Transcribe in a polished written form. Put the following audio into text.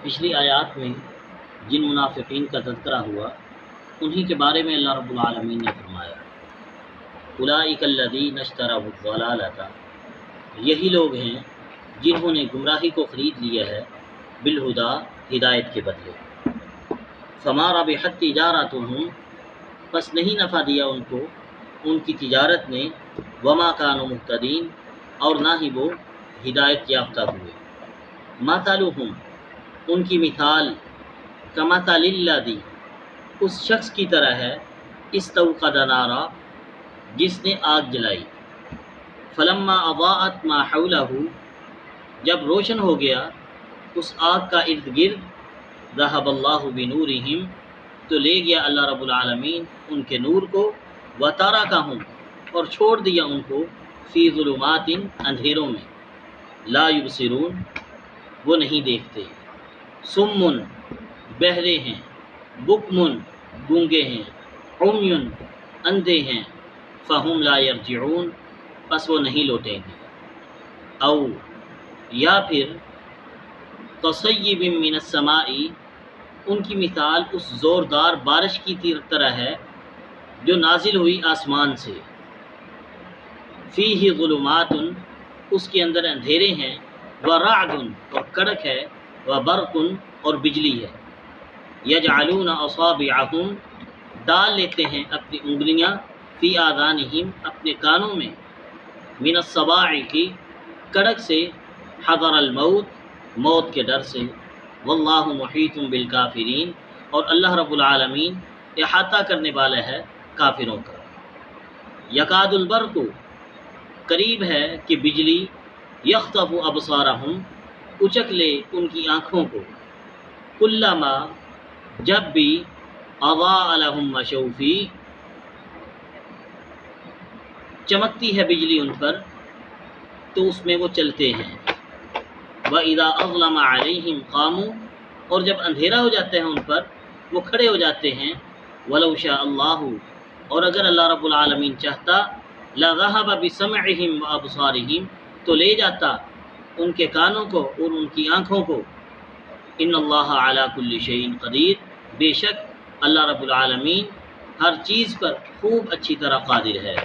پچھلی آیات میں جن منافقین کا تذکرہ ہوا انہی کے بارے میں اللہ رب العالمین نے فرمایا اولئک الذین اشتروا الضلالۃ، یہی لوگ ہیں جنہوں نے گمراہی کو خرید لیا ہے بالہدا، ہدایت کے بدلے۔ فما ربحت تجارتہم، پس نہیں نفع دیا ان کو ان کی تجارت نے، وما کانوا مہتدین، اور نہ ہی وہ ہدایت یافتہ ہوئے۔ مثلہم، ان کی مثال، کمثل الذی، اس شخص کی طرح ہے، استوقد نارا، جس نے آگ جلائی، فلما اضاءت ما حولہ، جب روشن ہو گیا اس آگ کا ارد گرد، ذہب اللہ بنورہم، تو لے گیا اللہ رب العالمین ان کے نور کو، وترکہم، اور چھوڑ دیا ان کو، فی ظلمات، اندھیروں میں، لا یبصرون، وہ نہیں دیکھتے، صم، بہرے ہیں، بکم، گونگے ہیں، عمی، اندھے ہیں، فہم لا یرجعون، پس وہ نہیں لوٹیں گے۔ او، یا پھر کصیب من السماء، ان کی مثال اس زوردار بارش کی طرح ہے جو نازل ہوئی آسمان سے، فیہ ظلمات، اس کے اندر اندھیرے ہیں، ورعد، اور کڑک ہے، وبرق، اور بجلی ہے، یجعلون اصابعہم، ڈال لیتے ہیں اپنی انگلیاں، فی آذانہم، اپنے کانوں میں، من الصواعق، کڑک سے، حذر الموت، موت کے ڈر سے، واللہ محیط بالکافرین، اور اللہ رب العالمین احاطہ کرنے والا ہے کافروں کا۔ یکاد البرق، قریب ہے کہ بجلی، یخطف ابصارہم، اچک لے ان کی آنکھوں کو، کلما، جب بھی، اضاء لہم مشوا فیہ، چمکتی ہے بجلی ان پر تو اس میں وہ چلتے ہیں، وَإِذَا أَظْلَمَ عَلَيْهِمْ قَامُوا، اور جب اندھیرا ہو جاتا ہے ان پر وہ کھڑے ہو جاتے ہیں، وَلَوْ شَاءَ اللَّهُ، اور اگر اللہ رب العالمین چاہتا، لَذَهَبَ بِسَمْعِهِمْ وَأَبْصَارِهِمْ، تو لے جاتا ان کے کانوں کو اور ان کی آنکھوں کو، ان اللہ علی کل شیء قدیر، بے شک اللہ رب العالمین ہر چیز پر خوب اچھی طرح قادر ہے۔